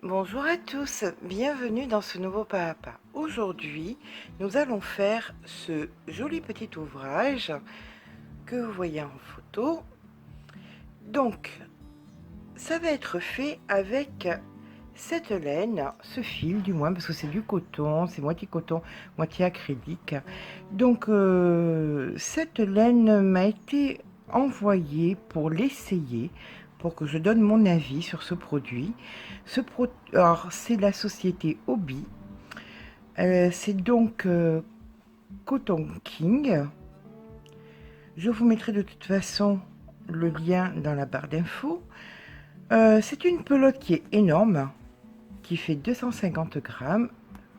Bonjour à tous, bienvenue dans ce nouveau pas à pas. Aujourd'hui, nous allons faire ce joli petit ouvrage que vous voyez en photo. Donc, ça va être fait avec cette laine, ce fil du moins, parce que c'est du coton, c'est moitié coton, moitié acrylique. Donc, cette laine m'a été envoyée pour l'essayer, pour que je donne mon avis sur ce produit. Alors, c'est la société Hobby. C'est donc Cotton King. Je vous mettrai de toute façon le lien dans la barre d'infos. C'est une pelote qui est énorme, qui fait 250 grammes,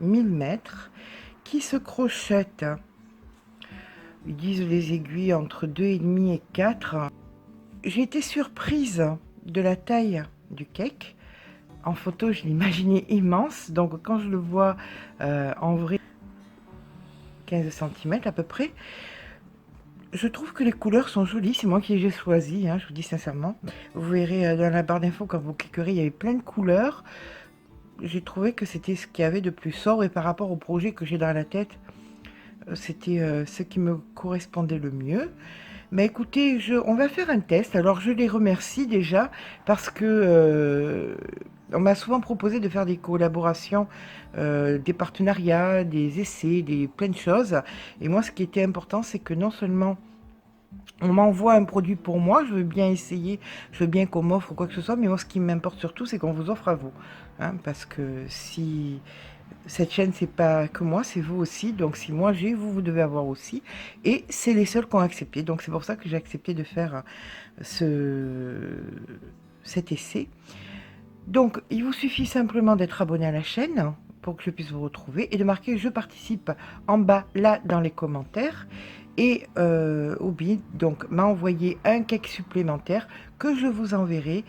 1000 mètres, qui se crochette. Ils disent les aiguilles entre 2,5 et 4. J'ai été surprise de la taille du cake. En photo, je l'imaginais immense, donc quand je le vois en vrai, 15 cm à peu près, je trouve que les couleurs sont jolies. C'est moi qui les ai choisies, hein, je vous dis sincèrement. Vous verrez dans la barre d'infos, quand vous cliquerez, il y avait plein de couleurs. J'ai trouvé que c'était ce qu'il y avait de plus sobre, et par rapport au projet que j'ai dans la tête, c'était ce qui me correspondait le mieux. Mais écoutez, on va faire un test. Alors je les remercie déjà parce que on m'a souvent proposé de faire des collaborations, des partenariats, des essais, plein de choses. Et moi, ce qui était important, c'est que non seulement on m'envoie un produit pour moi, je veux bien essayer, je veux bien qu'on m'offre quoi que ce soit, mais moi, ce qui m'importe surtout, c'est qu'on vous offre à vous. Hein, parce que si cette chaîne, c'est pas que moi, c'est vous aussi. Donc si moi j'ai, vous devez avoir aussi. Et c'est les seuls qui ont accepté. Donc c'est pour ça que j'ai accepté de faire cet essai. Donc il vous suffit simplement d'être abonné à la chaîne pour que je puisse vous retrouver et de marquer je participe en bas là dans les commentaires. Et Obi donc m'a envoyé un cake supplémentaire que je vous enverrai.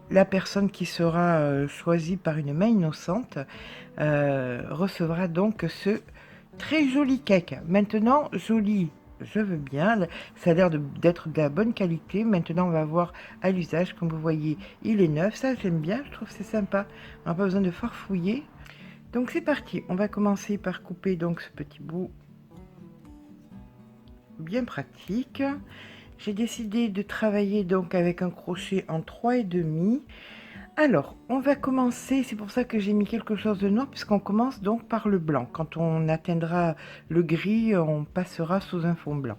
La personne qui sera choisie par une main innocente recevra donc ce très joli cake. Maintenant, joli, je veux bien, ça a l'air d'être de la bonne qualité. Maintenant, on va voir à l'usage. Comme vous voyez, il est neuf, ça j'aime bien, je trouve que c'est sympa. On n'a pas besoin de farfouiller. Donc c'est parti, on va commencer par couper donc ce petit bout bien pratique. J'ai décidé de travailler donc avec un crochet en 3,5. Alors, on va commencer, c'est pour ça que j'ai mis quelque chose de noir, puisqu'on commence donc par le blanc. Quand on atteindra le gris, on passera sous un fond blanc.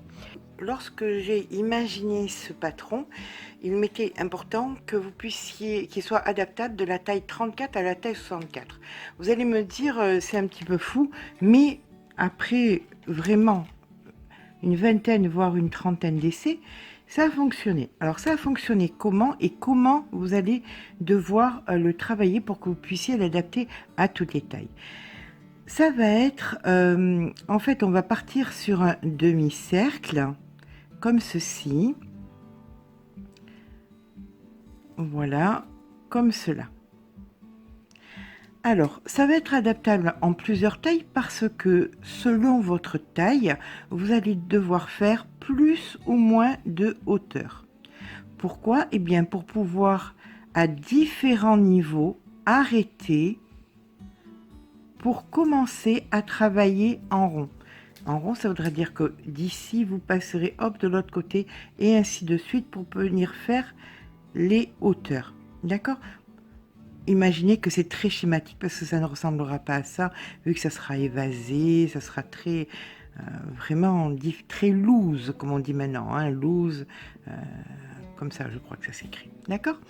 Lorsque j'ai imaginé ce patron, il m'était important que vous puissiez, qu'il soit adaptable de la taille 34 à la taille 64. Vous allez me dire, c'est un petit peu fou, mais après vraiment une vingtaine, voire une trentaine d'essais, ça a fonctionné. Alors ça a fonctionné comment et comment vous allez devoir le travailler pour que vous puissiez l'adapter à toutes les tailles. Ça va être, en fait, on va partir sur un demi-cercle, comme ceci. Voilà, comme cela. Alors, ça va être adaptable en plusieurs tailles parce que selon votre taille, vous allez devoir faire plus ou moins de hauteur. Pourquoi? Eh bien, pour pouvoir à différents niveaux arrêter pour commencer à travailler en rond. En rond, ça voudrait dire que d'ici, vous passerez hop de l'autre côté et ainsi de suite pour venir faire les hauteurs. D'accord? Imaginez que c'est très schématique parce que ça ne ressemblera pas à ça, vu que ça sera évasé, ça sera très, vraiment très loose, comme on dit maintenant, hein, loose, comme ça je crois que ça s'écrit, d'accord?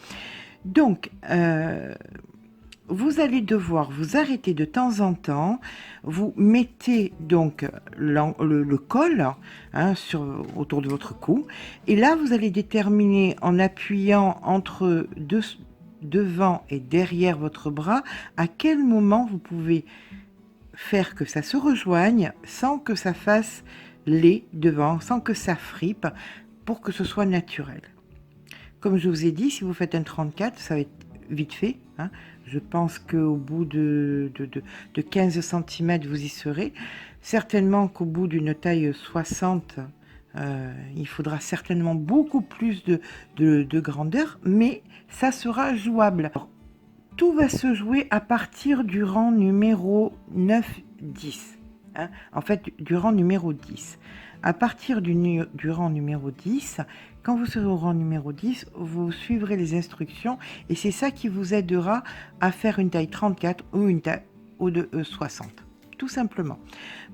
Donc, vous allez devoir vous arrêter de temps en temps, vous mettez donc le col hein, autour de votre cou, et là vous allez déterminer en appuyant entre devant et derrière votre bras à quel moment vous pouvez faire que ça se rejoigne sans que ça fasse les devant, sans que ça fripe, pour que ce soit naturel. Comme je vous ai dit, si vous faites un 34, ça va être vite fait. Hein. Je pense qu'au bout de 15 cm, vous y serez. Certainement qu'au bout d'une taille 60, il faudra certainement beaucoup plus de grandeur, mais ça sera jouable. Alors, tout va se jouer à partir du rang numéro 9-10. Hein, en fait, du rang numéro 10. À partir du rang numéro 10, quand vous serez au rang numéro 10, vous suivrez les instructions et c'est ça qui vous aidera à faire une taille 34 ou une taille de 60. Tout simplement.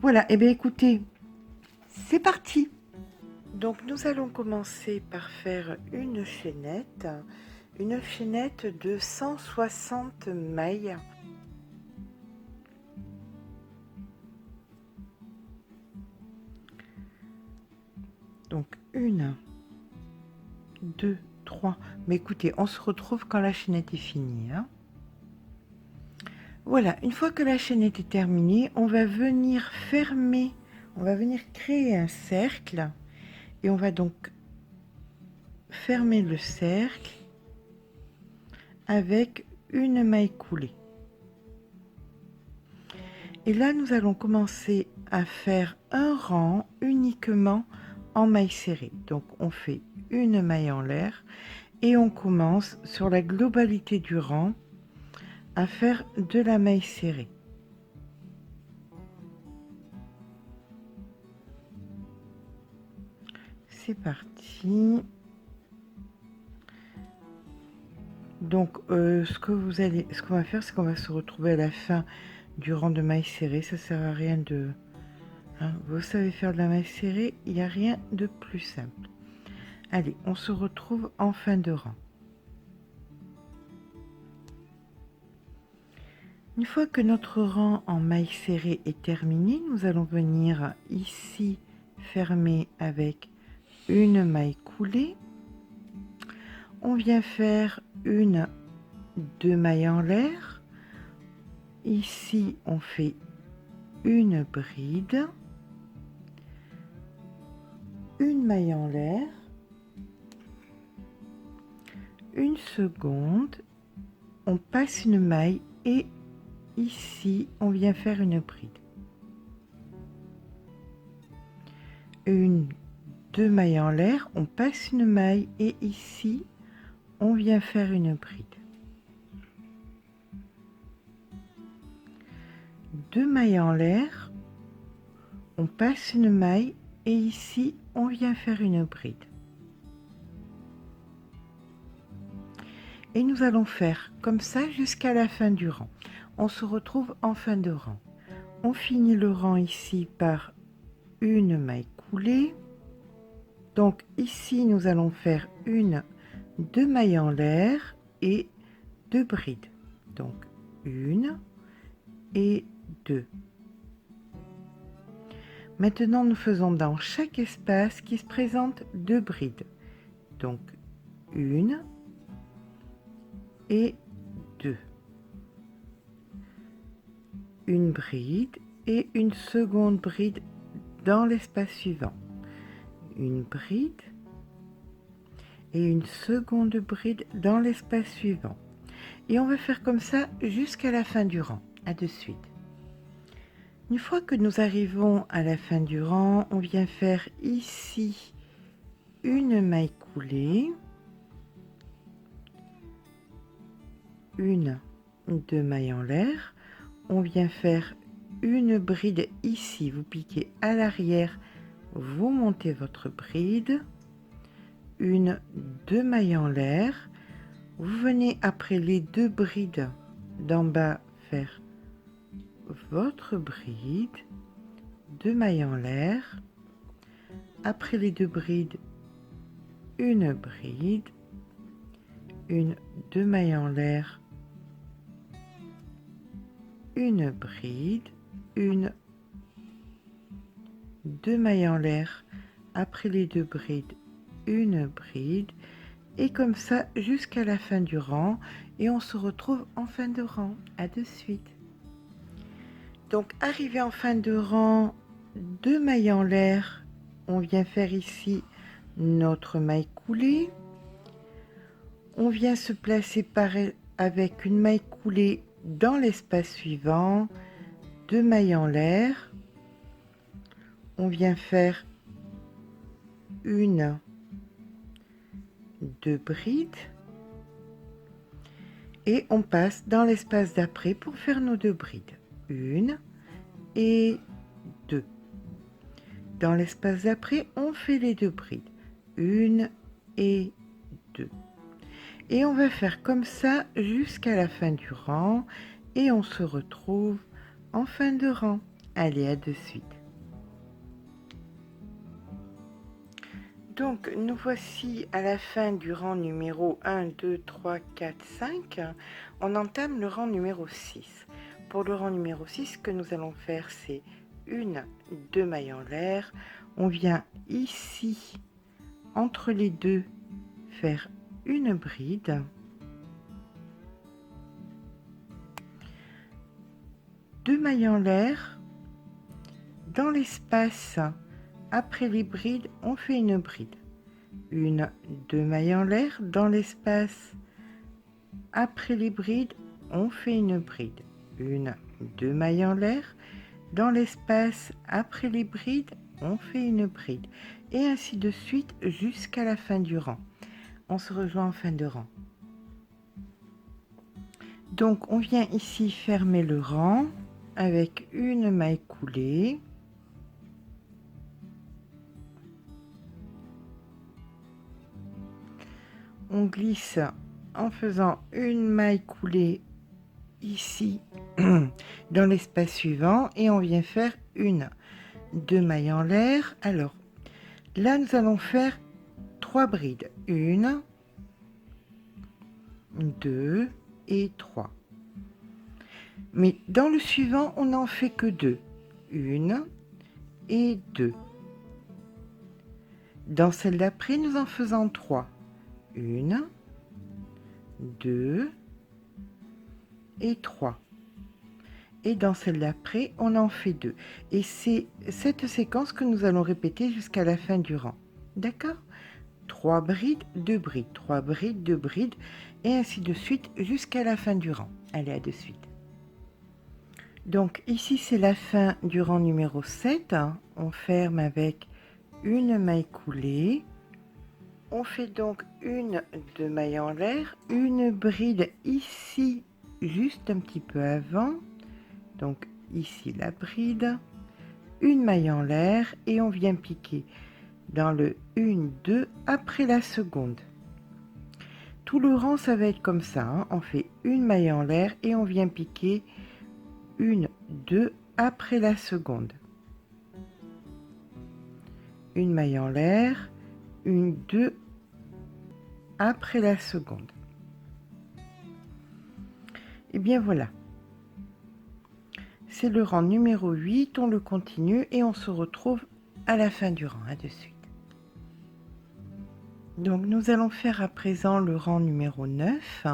Voilà, et bien écoutez, c'est parti. Donc nous allons commencer par faire une chaînette de 160 mailles. Donc 1, 2, 3. Mais écoutez, on se retrouve quand la chaînette est finie. Hein. Voilà, une fois que la chaînette est terminée, on va venir fermer, on va venir créer un cercle et on va donc fermer le cercle avec une maille coulée. Et là, nous allons commencer à faire un rang uniquement en maille serrée. Donc, on fait une maille en l'air et on commence sur la globalité du rang à faire de la maille serrée. C'est parti. Donc, ce qu'on va faire, c'est qu'on va se retrouver à la fin du rang de maille serrée. Ça sert à rien de... Hein, vous savez faire de la maille serrée, il n'y a rien de plus simple. Allez, on se retrouve en fin de rang. Une fois que notre rang en maille serrée est terminé, nous allons venir ici fermer avec une maille coulée. On vient faire une, deux mailles en l'air. Ici, on fait une bride, une maille en l'air, une seconde, on passe une maille et ici, on vient faire une bride. Une, deux mailles en l'air, on passe une maille et ici, on vient faire une bride. Deux mailles en l'air, on passe une maille et ici, on vient faire une bride. Et nous allons faire comme ça jusqu'à la fin du rang. On se retrouve en fin de rang. On finit le rang ici par une maille coulée. Donc ici, nous allons faire une, deux mailles en l'air et deux brides. Donc une et deux. Maintenant, nous faisons dans chaque espace qui se présente deux brides. Donc une et deux. Une bride et une seconde bride dans l'espace suivant. Une bride et une seconde bride dans l'espace suivant. Et on va faire comme ça jusqu'à la fin du rang. À de suite. Une fois que nous arrivons à la fin du rang, on vient faire ici une maille coulée, une, deux mailles en l'air, on vient faire une bride ici, vous piquez à l'arrière, vous montez votre bride, une, deux mailles en l'air, vous venez après les deux brides d'en bas faire votre bride, deux mailles en l'air, après les deux brides, une bride, une, deux mailles en l'air, une bride, une, deux mailles en l'air, après les deux brides, une bride, et comme ça jusqu'à la fin du rang, et on se retrouve en fin de rang. À de suite. Donc arrivé en fin de rang, deux mailles en l'air, on vient faire ici notre maille coulée, on vient se placer avec une maille coulée dans l'espace suivant, deux mailles en l'air, on vient faire une, deux brides, Et on passe dans l'espace d'après pour faire nos 2 brides. 1 et 2. Dans l'espace d'après, on fait les 2 brides. 1 et 2. Et on va faire comme ça jusqu'à la fin du rang. Et on se retrouve en fin de rang. Allez, à de suite. Donc, nous voici à la fin du rang numéro 1, 2, 3, 4, 5. On entame le rang numéro 6. Pour le rang numéro 6, ce que nous allons faire, c'est 1, 2 mailles en l'air. On vient ici, entre les deux, faire une bride. Deux mailles en l'air. Dans l'espace après les brides, on fait une bride. 1, 2 mailles en l'air. Dans l'espace après les brides, on fait une bride. 1, 2 mailles en l'air. Dans l'espace après les brides, on fait une bride. Et ainsi de suite jusqu'à la fin du rang. On se rejoint en fin de rang. Donc on vient ici fermer le rang avec une maille coulée. On glisse en faisant une maille coulée ici dans l'espace suivant et on vient faire 1, 2 mailles en l'air. Alors là nous allons faire 3 brides, 1, 2 et 3. Mais dans le suivant on n'en fait que 2, 1 et 2. Dans celle d'après nous en faisons 3, 1, 2 et 3. Et dans celle d'après, on en fait 2. Et c'est cette séquence que nous allons répéter jusqu'à la fin du rang. D'accord? 3 brides, 2 brides, 3 brides, 2 brides, et ainsi de suite jusqu'à la fin du rang. Allez, à de suite. Donc ici, c'est la fin du rang numéro 7. On ferme avec une maille coulée. On fait donc 1, 2 mailles en l'air, une bride ici, juste un petit peu avant. Donc ici la bride, une maille en l'air et on vient piquer dans le 1, 2 après la seconde. Tout le rang, ça va être comme ça. Hein. On fait une maille en l'air et on vient piquer 1, 2 après la seconde. Une maille en l'air, une, 2 après la seconde. Et bien voilà. C'est le rang numéro 8, on le continue et on se retrouve à la fin du rang. À de suite. Donc nous allons faire à présent le rang numéro 9.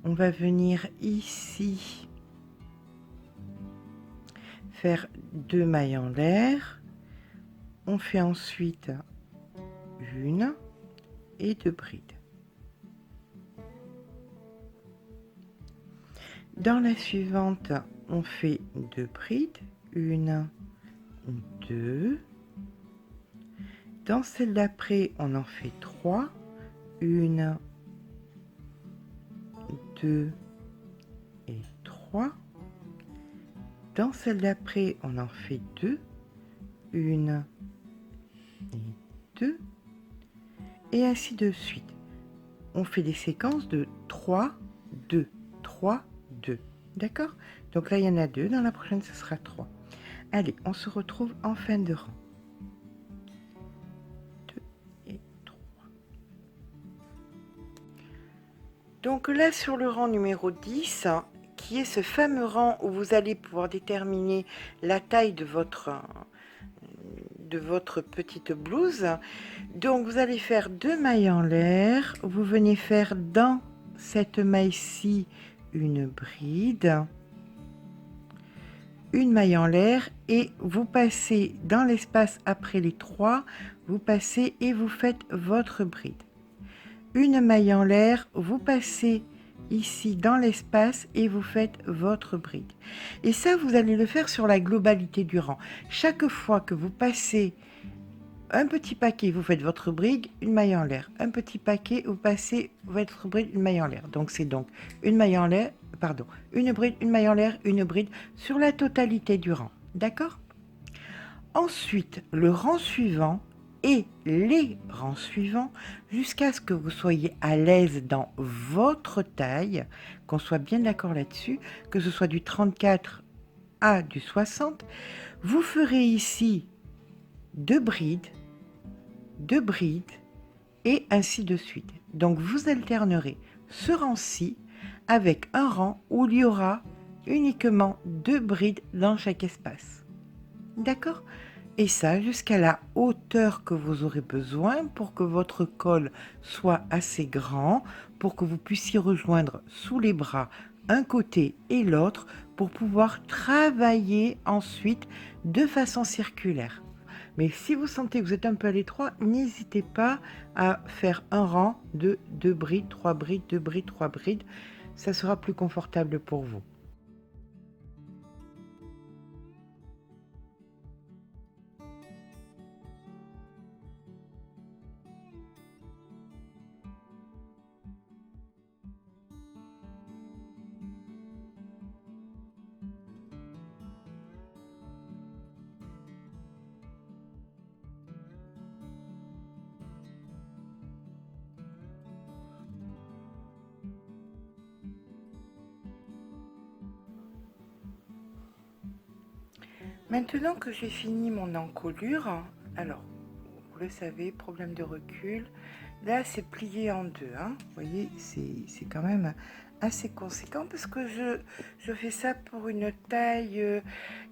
On va venir ici faire 2 mailles en l'air. On fait ensuite une et 2 brides. Dans la suivante, on fait 2 brides, 1, 2. Dans celle d'après, on en fait 3, 1, 2 et 3. Dans celle d'après, on en fait 2, 1 et 2, et ainsi de suite. On fait des séquences de 3, 2, 3, 2. D'accord? Donc là, il y en a 2. Dans la prochaine, ce sera 3. Allez, on se retrouve en fin de rang. 2 et 3. Donc là, sur le rang numéro 10, qui est ce fameux rang où vous allez pouvoir déterminer la taille de votre petite blouse. Donc vous allez faire 2 mailles en l'air, vous venez faire dans cette maille-ci une bride, une maille en l'air et vous passez dans l'espace après les 3, vous passez et vous faites votre bride. Une maille en l'air, vous passez ici dans l'espace et vous faites votre bride. Et ça, vous allez le faire sur la globalité du rang. Chaque fois que vous passez un petit paquet, vous faites votre bride, une maille en l'air. Un petit paquet, vous passez votre bride, une maille en l'air. Donc c'est donc une maille en l'air, pardon, une bride, une maille en l'air, une bride sur la totalité du rang. D'accord? Ensuite, le rang suivant et les rangs suivants jusqu'à ce que vous soyez à l'aise dans votre taille, qu'on soit bien d'accord là-dessus, que ce soit du 34 à du 60. Vous ferez ici deux brides et ainsi de suite. Donc vous alternerez ce rang-ci avec un rang où il y aura uniquement deux brides dans chaque espace. D'accord? Et ça jusqu'à la hauteur que vous aurez besoin pour que votre col soit assez grand, pour que vous puissiez rejoindre sous les bras un côté et l'autre pour pouvoir travailler ensuite de façon circulaire. Mais si vous sentez que vous êtes un peu à l'étroit, n'hésitez pas à faire un rang de 2 brides, 3 brides, 2 brides, 3 brides. Ça sera plus confortable pour vous. Maintenant que j'ai fini mon encolure, alors, vous le savez, problème de recul, là c'est plié en deux, hein. Vous voyez, c'est quand même assez conséquent parce que je fais ça pour une taille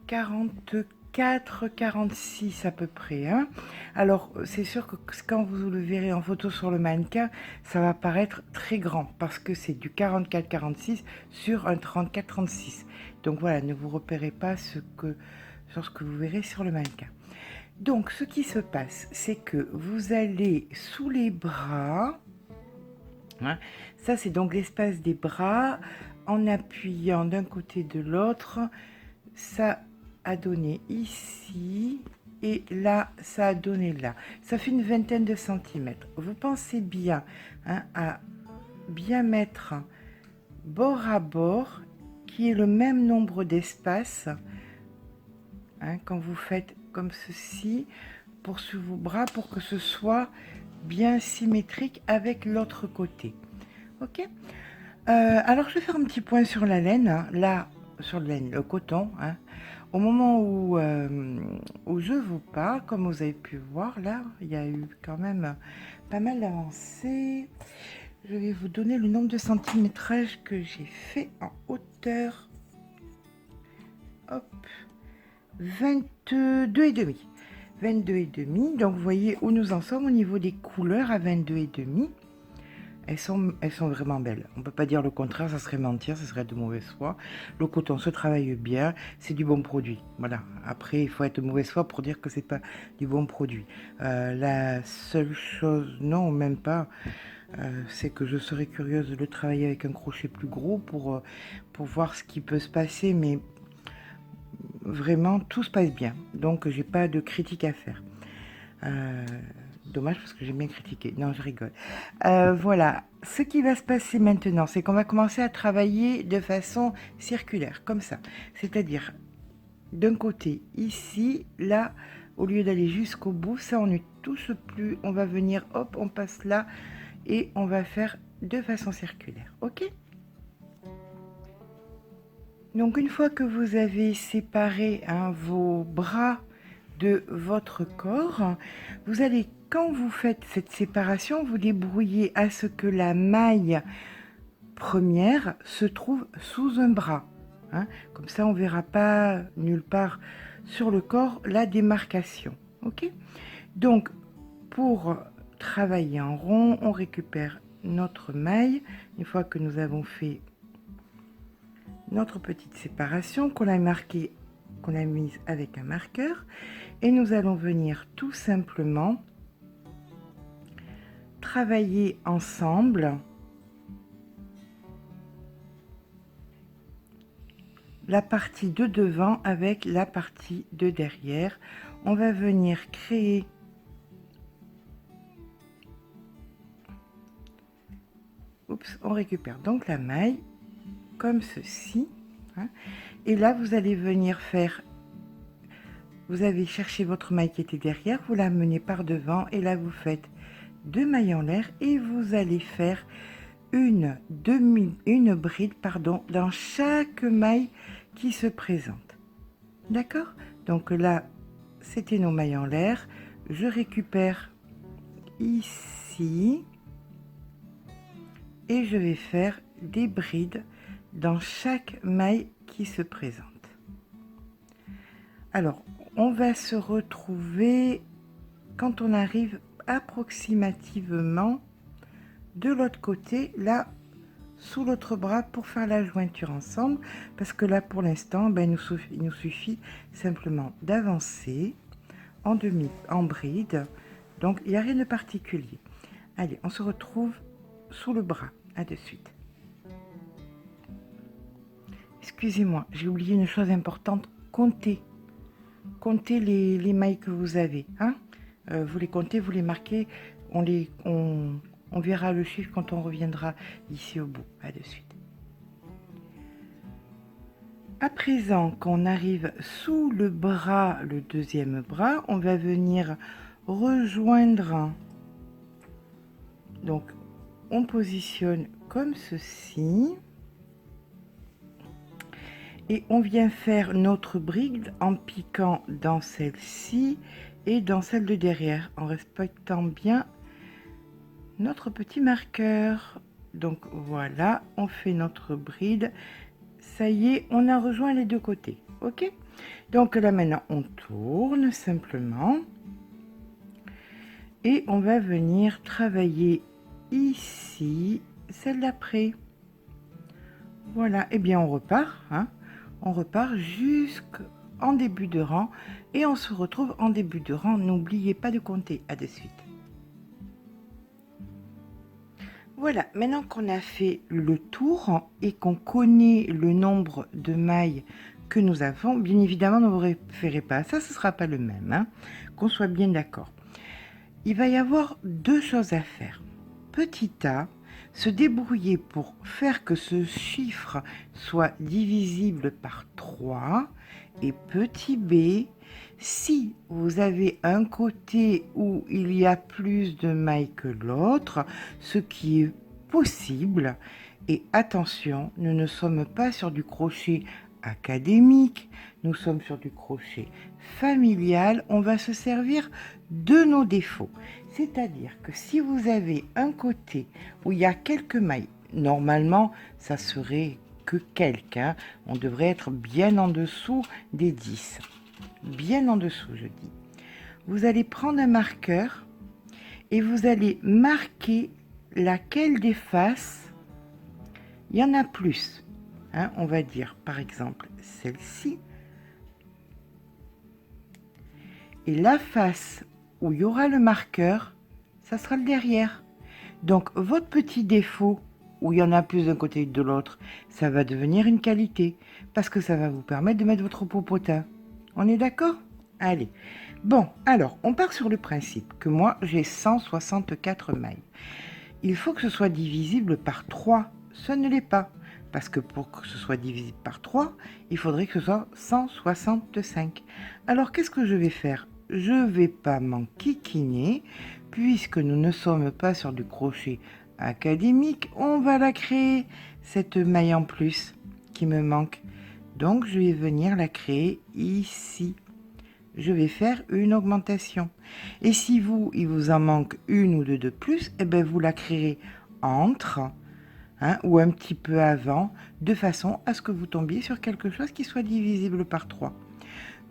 44-46 à peu près, hein. Alors c'est sûr que quand vous le verrez en photo sur le mannequin, ça va paraître très grand parce que c'est du 44-46 sur un 34-36. Donc voilà, ne vous repérez pas sur ce que vous verrez sur le mannequin. Donc ce qui se passe, c'est que vous allez sous les bras, hein, ça c'est donc l'espace des bras, en appuyant d'un côté de l'autre, ça a donné ici et là ça a donné là. Ça fait une vingtaine de centimètres. Vous pensez bien, hein, à bien mettre bord à bord, qui est le même nombre d'espaces, hein, quand vous faites comme ceci pour sur vos bras, pour que ce soit bien symétrique avec l'autre côté. Ok. Alors je vais faire un petit point sur la laine, hein, là sur la laine, le coton, hein. Au moment où je vous parle, comme vous avez pu voir, là il y a eu quand même pas mal d'avancées. Je vais vous donner le nombre de centimétrage que j'ai fait en hauteur. Hop, 22,5. 22,5. Donc vous voyez où nous en sommes au niveau des couleurs à 22,5. Elles sont vraiment belles. On ne peut pas dire le contraire, ça serait mentir, ça serait de mauvaise foi. Le coton se travaille bien, c'est du bon produit. Voilà. Après, il faut être de mauvaise foi pour dire que c'est pas du bon produit. La seule chose, non, même pas, c'est que je serais curieuse de le travailler avec un crochet plus gros pour voir ce qui peut se passer, mais vraiment tout se passe bien. Donc j'ai pas de critique à faire. Dommage parce que j'ai bien critiqué. Non, je rigole. Voilà. Ce qui va se passer maintenant, c'est qu'on va commencer à travailler de façon circulaire, comme ça. C'est-à-dire, d'un côté, ici, là, au lieu d'aller jusqu'au bout, ça, on ne touche plus. On va venir, hop, on passe là, et on va faire de façon circulaire. OK? Donc, une fois que vous avez séparé, hein, vos bras de votre corps, vous allez, quand vous faites cette séparation, vous débrouillez à ce que la maille première se trouve sous un bras, hein. Comme ça on verra pas nulle part sur le corps la démarcation. Ok. Donc pour travailler en rond, on récupère notre maille une fois que nous avons fait notre petite séparation, qu'on a marqué, qu'on a mise avec un marqueur, et nous allons venir tout simplement travailler ensemble la partie de devant avec la partie de derrière. On va venir créer on récupère donc la maille comme ceci, hein. Et là vous allez venir faire, vous avez cherché votre maille qui était derrière, vous la menez par devant et là vous faites 2 mailles en l'air et vous allez faire une bride pardon, dans chaque maille qui se présente. D'accord? Donc là, c'était nos mailles en l'air. Je récupère ici et je vais faire des brides dans chaque maille qui se présente. Alors, on va se retrouver quand on arrive approximativement de l'autre côté, là, sous l'autre bras pour faire la jointure ensemble, parce que là, pour l'instant, ben, il nous suffit simplement d'avancer en bride, donc il n'y a rien de particulier. Allez, on se retrouve sous le bras, à de suite. Excusez-moi, j'ai oublié une chose importante, comptez les mailles que vous avez, hein. Vous les comptez, vous les marquez, on verra le chiffre quand on reviendra ici au bout. À de suite. À présent qu'on arrive sous le bras, le deuxième bras, on va venir rejoindre. Donc on positionne comme ceci. Et on vient faire notre bride en piquant dans celle-ci et dans celle de derrière, en respectant bien notre petit marqueur. Donc voilà, on fait notre bride. Ça y est, on a rejoint les deux côtés. Ok? Donc là maintenant, on tourne simplement. Et on va venir travailler ici, celle d'après. Voilà, et bien on repart, hein. On repart jusqu'en début de rang et on se retrouve en début de rang. N'oubliez pas de compter. À de suite. Voilà, maintenant qu'on a fait le tour et qu'on connaît le nombre de mailles que nous avons, bien évidemment, ne vous référez pas à ça, ce ne sera pas le même, hein, qu'on soit bien d'accord. Il va y avoir deux choses à faire. Petit A, se débrouiller pour faire que ce chiffre soit divisible par 3. Et petit B, si vous avez un côté où il y a plus de mailles que l'autre, ce qui est possible, et attention, nous ne sommes pas sur du crochet académique, nous sommes sur du crochet familial, on va se servir de nos défauts. C'est-à-dire que si vous avez un côté où il y a quelques mailles, normalement, ça serait que quelques, hein, on devrait être bien en dessous des 10. Bien en dessous, je dis. Vous allez prendre un marqueur et vous allez marquer laquelle des faces, il y en a plus. Hein, on va dire, par exemple, celle-ci. Et la face où il y aura le marqueur, ça sera le derrière. Donc votre petit défaut, où il y en a plus d'un côté que de l'autre, ça va devenir une qualité, parce que ça va vous permettre de mettre votre popotin. On est d'accord? Allez. Bon, alors, on part sur le principe que moi, j'ai 164 mailles. Il faut que ce soit divisible par 3. Ça ne l'est pas, parce que pour que ce soit divisible par 3, il faudrait que ce soit 165. Alors, qu'est-ce que je vais faire? Je ne vais pas m'enquiquiner, puisque nous ne sommes pas sur du crochet académique, on va la créer, cette maille en plus qui me manque. Donc, je vais venir la créer ici. Je vais faire une augmentation. Et si il vous en manque une ou deux de plus, eh bien, vous la créerez entre, hein, ou un petit peu avant, de façon à ce que vous tombiez sur quelque chose qui soit divisible par 3.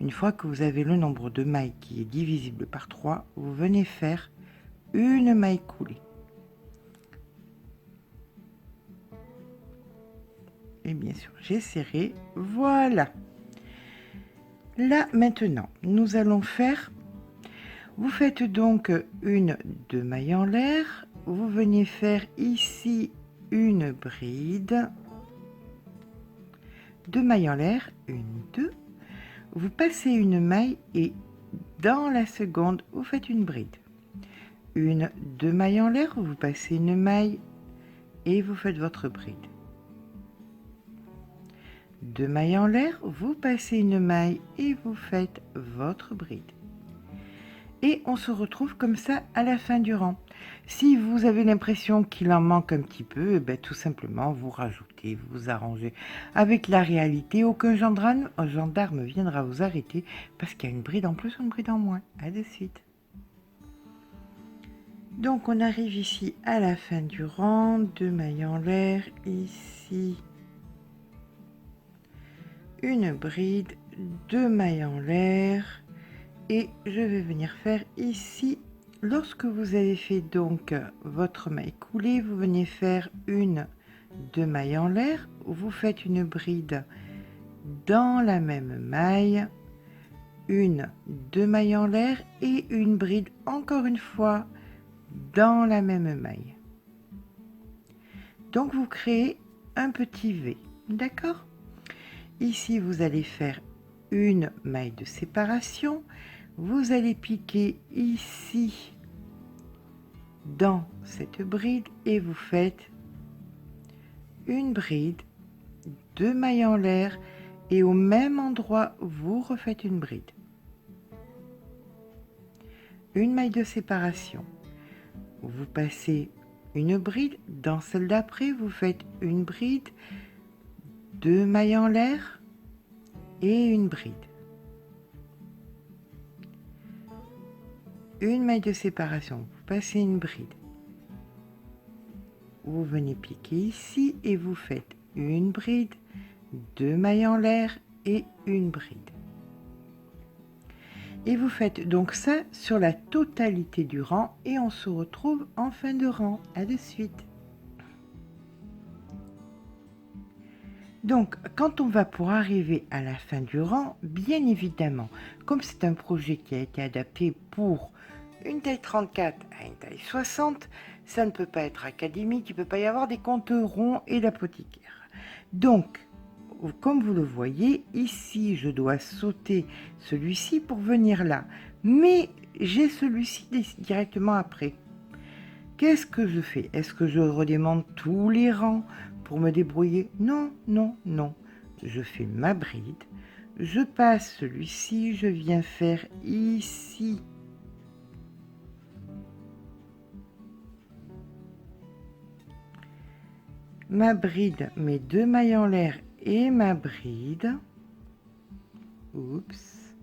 Une fois que vous avez le nombre de mailles qui est divisible par 3, vous venez faire une maille coulée. Et bien sûr, j'ai serré. Voilà. Là, maintenant, nous allons faire... Vous faites donc une 2 mailles en l'air. Vous venez faire ici une bride. 2 mailles en l'air. 1, 2. Vous passez une maille et dans la seconde, vous faites une bride. Une 2 mailles en l'air. Vous passez une maille. et vous faites votre bride. 2 mailles en l'air, vous passez une maille et vous faites votre bride. Et on se retrouve comme ça à la fin du rang. Si vous avez l'impression qu'il en manque un petit peu, tout simplement vous rajoutez, vous arrangez avec la réalité. Aucun gendarme viendra vous arrêter parce qu'il y a une bride en plus ou une bride en moins. À de suite. Donc on arrive ici à la fin du rang, 2 mailles en l'air, ici une bride, 2 mailles en l'air, et je vais venir faire ici, lorsque vous avez fait donc votre maille coulée, vous venez faire 2 mailles en l'air, vous faites une bride dans la même maille, 2 mailles en l'air et une bride encore une fois dans la même maille. Donc vous créez un petit V, d'accord? Ici vous allez faire une maille de séparation, vous allez piquer ici dans cette bride et vous faites une bride, 2 mailles en l'air et au même endroit vous refaites une bride, une maille de séparation, vous passez une bride, dans celle d'après vous faites une bride, 2 mailles en l'air et une bride, une maille de séparation, vous passez une bride, vous venez piquer ici et vous faites une bride, 2 mailles en l'air et une bride. Et vous faites donc ça sur la totalité du rang et on se retrouve en fin de rang. À de suite. Donc, quand on va pour arriver à la fin du rang, bien évidemment, comme c'est un projet qui a été adapté pour une taille 34 à une taille 60, ça ne peut pas être académique, il ne peut pas y avoir des comptes ronds et l'apothicaire. Donc, comme vous le voyez, ici, je dois sauter celui-ci pour venir là. Mais j'ai celui-ci directement après. Qu'est-ce que je fais? Est-ce que je redemande tous les rangs pour me débrouiller? Non, non, non. Je fais ma bride. Je passe celui-ci, je viens faire ici ma bride, mes 2 mailles en l'air et ma bride. Oups.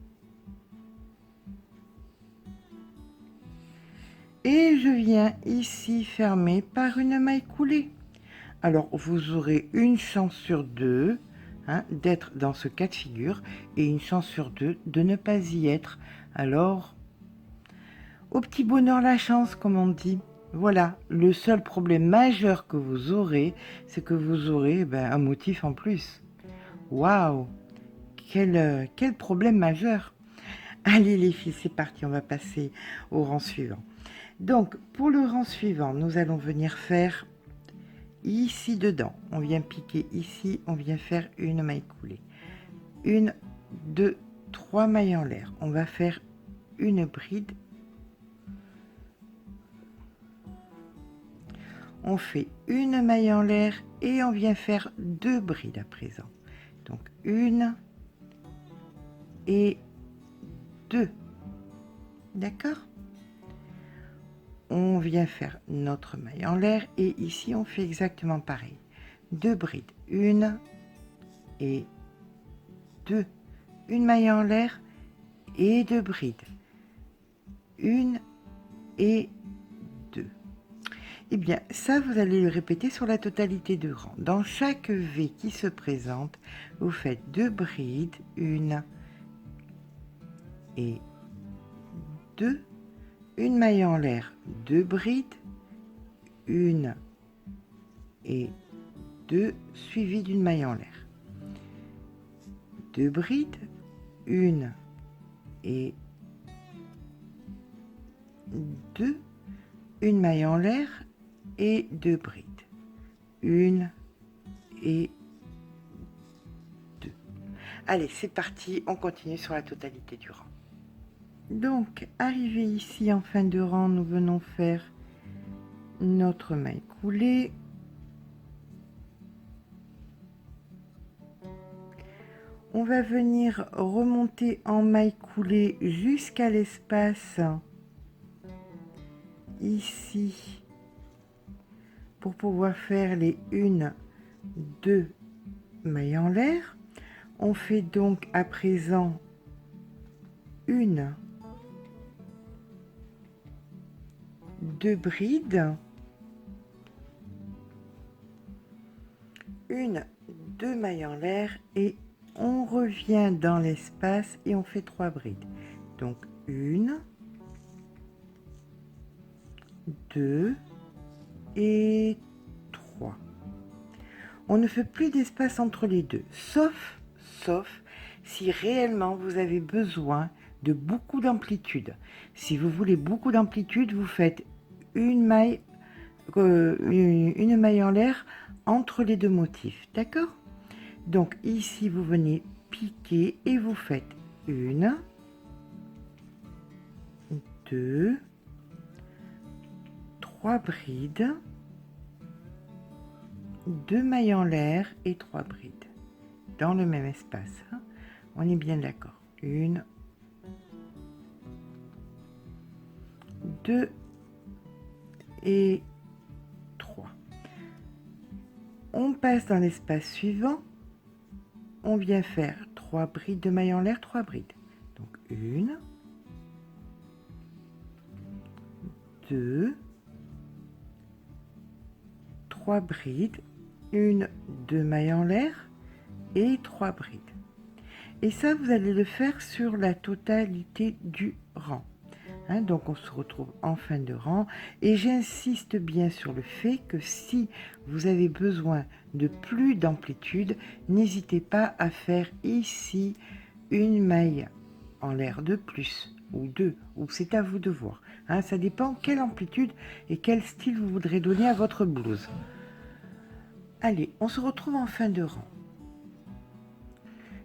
Et je viens ici fermer par une maille coulée. Alors vous aurez une chance sur deux d'être dans ce cas de figure et une chance sur deux de ne pas y être. Alors, au petit bonheur la chance, comme on dit. Voilà, le seul problème majeur que vous aurez, c'est que vous aurez un motif en plus. Waouh, quel problème majeur. Allez les filles, c'est parti, on va passer au rang suivant. Donc, pour le rang suivant, nous allons venir faire ici dedans. On vient piquer ici, on vient faire une maille coulée. 1, 2, 3 mailles en l'air. On va faire une bride. On fait une maille en l'air et on vient faire 2 brides à présent. Donc, 1 et 2. D'accord? On vient faire notre maille en l'air et ici on fait exactement pareil. 2 brides, 1 et 2. Une maille en l'air et 2 brides. 1 et 2. Et bien ça vous allez le répéter sur la totalité de rang. Dans chaque V qui se présente, vous faites 2 brides, 1 et 2. Une maille en l'air, 2 brides, 1 et 2 suivies d'une maille en l'air. 2 brides, 1 et 2, une maille en l'air et 2 brides. 1 et 2. Allez, c'est parti, on continue sur la totalité du rang. Donc, arrivé ici en fin de rang, nous venons faire notre maille coulée. On va venir remonter en maille coulée jusqu'à l'espace ici pour pouvoir faire les 1, 2 mailles en l'air. On fait donc à présent 1, 2 brides, 1, 2 mailles en l'air et on revient dans l'espace et on fait 3 brides. Donc 1, 2 et 3. On ne fait plus d'espace entre les deux, sauf si réellement vous avez besoin de beaucoup d'amplitude. Si vous voulez beaucoup d'amplitude, vous faites une maille en l'air entre les deux motifs, d'accord? Donc ici vous venez piquer et vous faites 1, 2, 3 brides, 2 mailles en l'air et 3 brides dans le même espace, hein. On est bien d'accord. 1, 2 et 3. On passe dans l'espace suivant. On vient faire 3 brides de mailles en l'air, 3 brides. Donc 1, 2, 3 brides, 1, 2 mailles en l'air et 3 brides. Et ça, vous allez le faire sur la totalité du rang. Hein, donc on se retrouve en fin de rang et j'insiste bien sur le fait que si vous avez besoin de plus d'amplitude, n'hésitez pas à faire ici une maille en l'air de plus ou 2, ou c'est à vous de voir. Hein, ça dépend quelle amplitude et quel style vous voudrez donner à votre blouse. Allez, on se retrouve en fin de rang.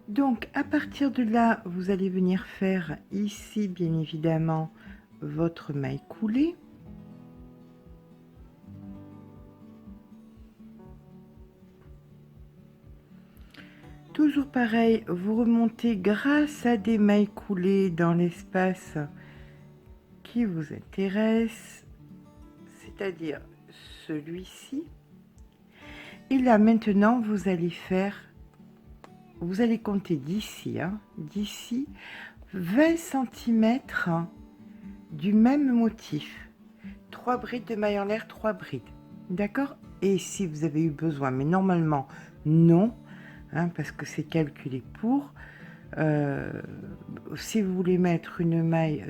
Donc à partir de là, vous allez venir faire ici bien évidemment votre maille coulée. Toujours pareil, vous remontez grâce à des mailles coulées dans l'espace qui vous intéresse, c'est-à-dire celui-ci. Et là maintenant, vous allez compter d'ici, hein, d'ici 20 cm du même motif. 3 brides de mailles en l'air, 3 brides. D'accord? Et si vous avez eu besoin, mais normalement non, hein, parce que c'est calculé pour. Si vous voulez mettre une maille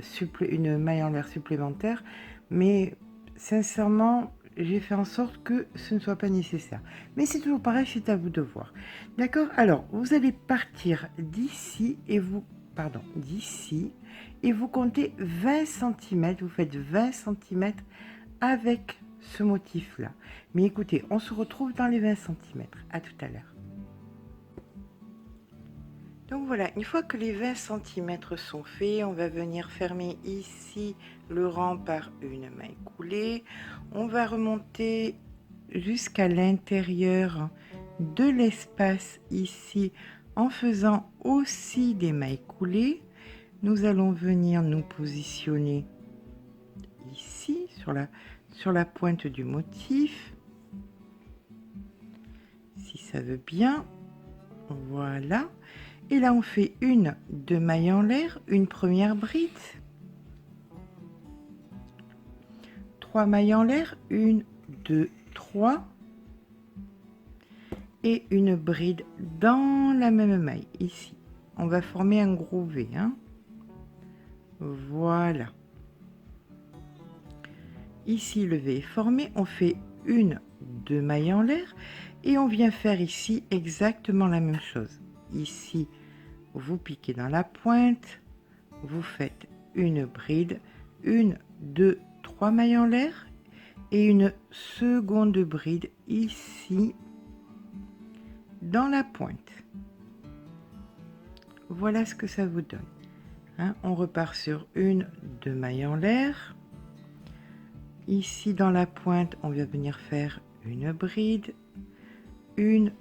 en l'air supplémentaire, mais sincèrement, j'ai fait en sorte que ce ne soit pas nécessaire. Mais c'est toujours pareil, c'est à vous de voir. D'accord? Alors, vous allez partir d'ici et vous comptez 20 cm, vous faites 20 cm avec ce motif-là. Mais écoutez, on se retrouve dans les 20 cm. À tout à l'heure. Donc voilà, une fois que les 20 cm sont faits, on va venir fermer ici le rang par une maille coulée. On va remonter jusqu'à l'intérieur de l'espace ici en faisant aussi des mailles coulées. Nous allons venir nous positionner ici sur la pointe du motif, si ça veut bien. Voilà. Et là, on fait 1, 2 mailles en l'air, une première bride, 3 mailles en l'air, 1, 2, 3, et une bride dans la même maille, ici. On va former un gros V, hein. Voilà. Ici, le V est formé, on fait 1, 2 mailles en l'air, et on vient faire ici exactement la même chose. Ici, vous piquez dans la pointe, vous faites une bride, 1, 2, 3 mailles en l'air et une seconde bride ici dans la pointe. Voilà ce que ça vous donne. Hein, on repart sur 1, 2 mailles en l'air. Ici dans la pointe, on va venir faire une bride, 1,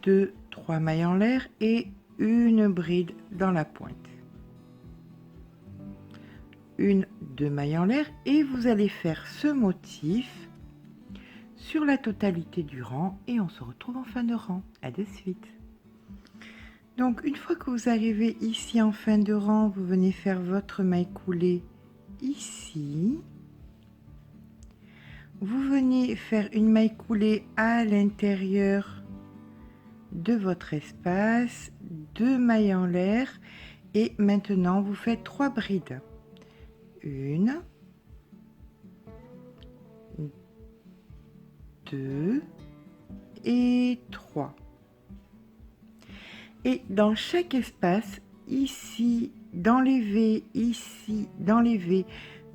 2, 3 mailles en l'air et une bride dans la pointe, une, deux mailles en l'air, et vous allez faire ce motif sur la totalité du rang et on se retrouve en fin de rang. À de suite. Donc une fois que vous arrivez ici en fin de rang, vous venez faire votre maille coulée ici. Vous venez faire une maille coulée à l'intérieur de votre espace, deux mailles en l'air et maintenant vous faites 3 brides. Une, deux et 3. Et dans chaque espace, ici dans les V, ici dans les V,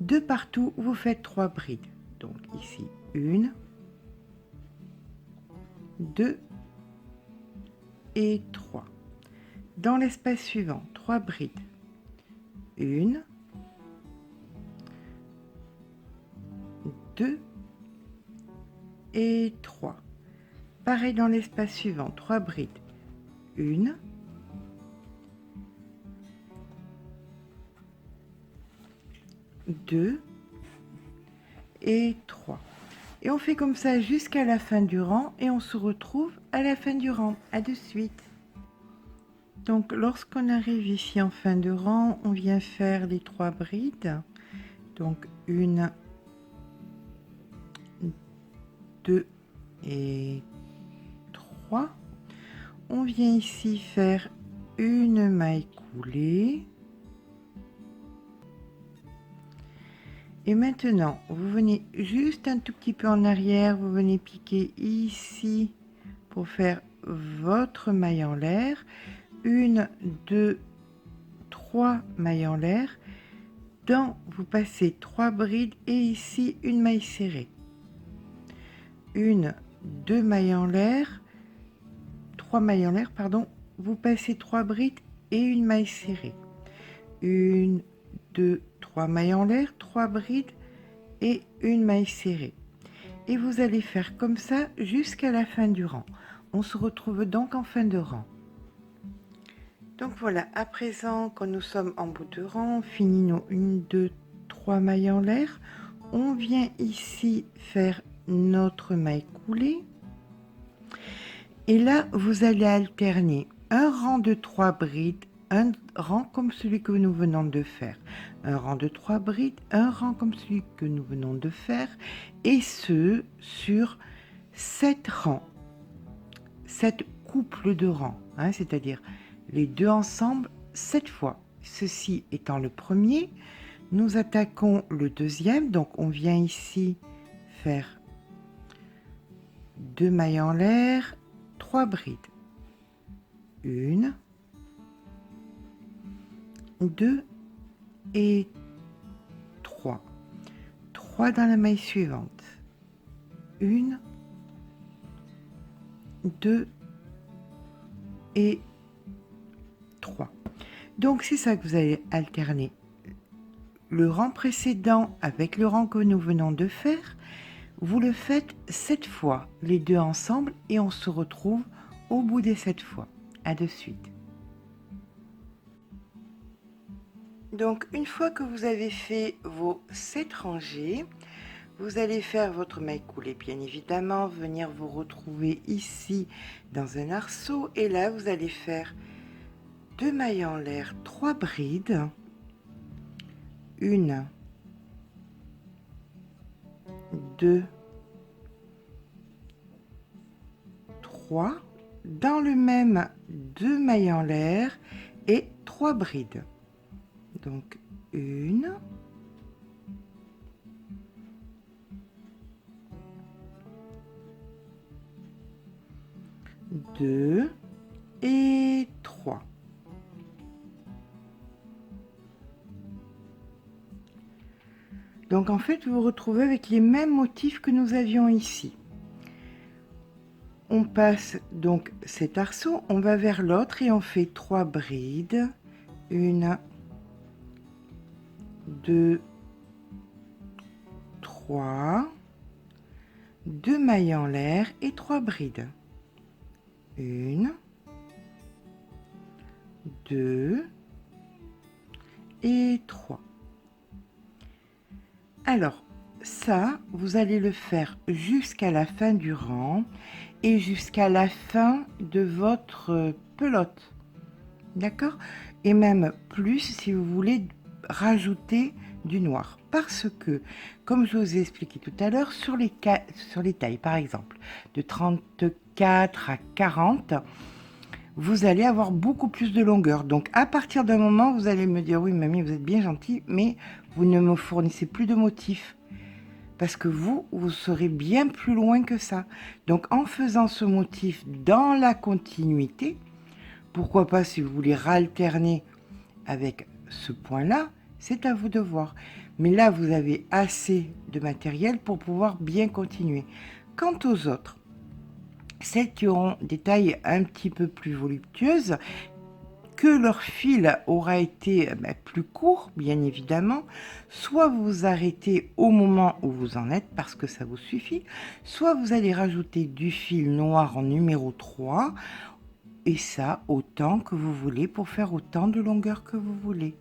de partout, vous faites 3 brides. Donc ici, une, deux et 3. Dans l'espace suivant, 3 brides. Une, deux et 3. Pareil dans l'espace suivant, 3 brides. Une, deux et 3. Et on fait comme ça jusqu'à la fin du rang et on se retrouve à la fin du rang. À de suite. Donc lorsqu'on arrive ici en fin de rang, on vient faire les 3 brides. Donc une, deux et 3. On vient ici faire une maille coulée. Et maintenant, vous venez juste un tout petit peu en arrière, vous venez piquer ici pour faire votre maille en l'air. Une, deux, 3 mailles en l'air. Vous passez 3 brides et ici une maille serrée. Une, deux mailles en l'air, 3 mailles en l'air, pardon. Vous passez 3 brides et une maille serrée. Une, deux, 3 mailles en l'air, 3 brides et une maille serrée. Et vous allez faire comme ça jusqu'à la fin du rang. On se retrouve donc en fin de rang. Donc voilà, à présent, quand nous sommes en bout de rang, on finit nos 1, 2, 3 mailles en l'air. On vient ici faire notre maille coulée. Et là, vous allez alterner un rang de 3 brides, un rang comme celui que nous venons de faire, un rang de 3 brides, un rang comme celui que nous venons de faire, et ce, sur 7 rangs, 7 couples de rangs, hein, c'est-à-dire les deux ensemble 7 fois. Ceci étant le premier, nous attaquons le deuxième, donc on vient ici faire 2 mailles en l'air, 3 brides. Une, deux et 3. 3 dans la maille suivante. Une, deux et 3. Donc c'est ça que vous allez alterner le rang précédent avec le rang que nous venons de faire. Vous le faites 7 fois, les deux ensemble, et on se retrouve au bout des 7 fois. À de suite. Donc une fois que vous avez fait vos 7 rangées, vous allez faire votre maille coulée, bien évidemment, venir vous retrouver ici dans un arceau, et là vous allez faire 2 mailles en l'air, 3 brides, une, deux, 3, dans le même 2 mailles en l'air et 3 brides. Donc une, deux et 3. Donc en fait, vous vous retrouvez avec les mêmes motifs que nous avions ici. On passe donc cet arceau, on va vers l'autre et on fait 3 brides. Une, deux, 3. 2 mailles en l'air et 3 brides. Une, 2 et 3. Alors, ça, vous allez le faire jusqu'à la fin du rang et jusqu'à la fin de votre pelote. D'accord? Et même plus si vous voulez rajouter du noir. Parce que, comme je vous ai expliqué tout à l'heure, sur les tailles, par exemple, de 34 à 40, vous allez avoir beaucoup plus de longueur. Donc, à partir d'un moment, vous allez me dire, oui, mamie, vous êtes bien gentille, mais vous ne me fournissez plus de motifs. Parce que vous serez bien plus loin que ça. Donc, en faisant ce motif dans la continuité, pourquoi pas si vous voulez ralterner avec ce point-là, c'est à vous de voir. Mais là, vous avez assez de matériel pour pouvoir bien continuer. Quant aux autres, celles qui auront des tailles un petit peu plus voluptueuses, que leur fil aura été plus court, bien évidemment, soit vous vous arrêtez au moment où vous en êtes, parce que ça vous suffit, soit vous allez rajouter du fil noir en numéro 3, et ça autant que vous voulez, pour faire autant de longueur que vous voulez.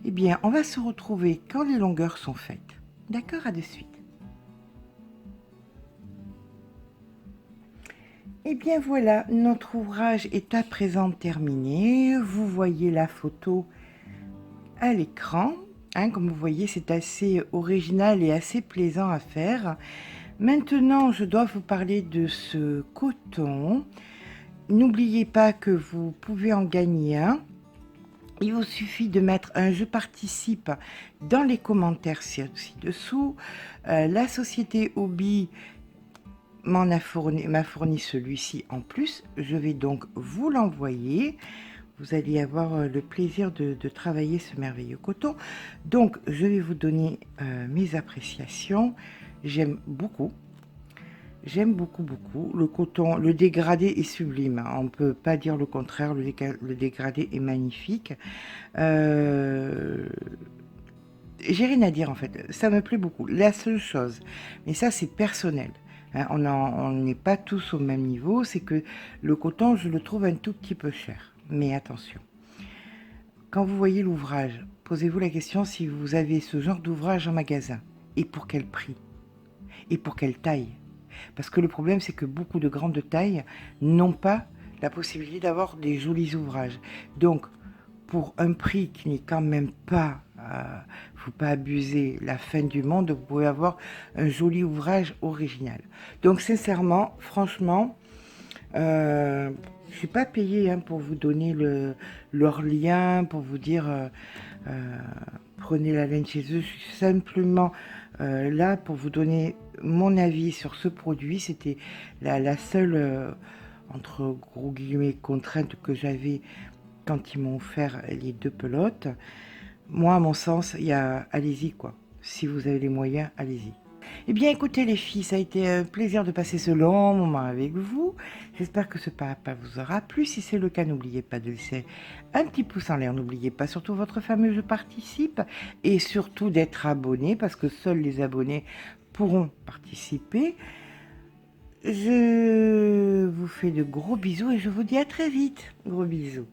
Eh bien, on va se retrouver quand les longueurs sont faites. D'accord, à de suite. Et bien voilà, notre ouvrage est à présent terminé. Vous voyez la photo à l'écran. Comme vous voyez, c'est assez original et assez plaisant à faire. Maintenant, je dois vous parler de ce coton. N'oubliez pas que vous pouvez en gagner un. Il vous suffit de mettre un je participe dans les commentaires ci-dessous. La société Hobby m'a fourni celui-ci en plus. Je vais donc vous l'envoyer. Vous allez avoir le plaisir de travailler ce merveilleux coton. Donc, je vais vous donner mes appréciations. J'aime beaucoup. J'aime beaucoup, beaucoup. Le coton, le dégradé est sublime. On ne peut pas dire le contraire. Le dégradé est magnifique. J'ai rien à dire en fait. Ça me plaît beaucoup. La seule chose, mais ça c'est personnel. On n'est pas tous au même niveau. C'est que le coton, je le trouve un tout petit peu cher. Mais attention. Quand vous voyez l'ouvrage, posez-vous la question si vous avez ce genre d'ouvrage en magasin. Et pour quel prix? Et pour quelle taille? Parce que le problème, c'est que beaucoup de grandes tailles n'ont pas la possibilité d'avoir des jolis ouvrages. Donc, pour un prix qui n'est quand même pas, faut pas abuser, la fin du monde, vous pouvez avoir un joli ouvrage original. Donc, sincèrement, franchement, je n'ai pas payé pour vous donner leur lien, pour vous dire prenez la laine chez eux. Je suis simplement là pour vous donner mon avis sur ce produit. C'était la seule, entre gros guillemets, contrainte que j'avais quand ils m'ont offert les 2 pelotes. Moi, à mon sens, allez-y quoi. Si vous avez les moyens, allez-y. Eh bien, écoutez les filles, ça a été un plaisir de passer ce long moment avec vous. J'espère que ce papa vous aura plu. Si c'est le cas, n'oubliez pas de laisser un petit pouce en l'air. N'oubliez pas surtout votre fameux je participe et surtout d'être abonné parce que seuls les abonnés pourront participer. Je vous fais de gros bisous et je vous dis à très vite. Gros bisous.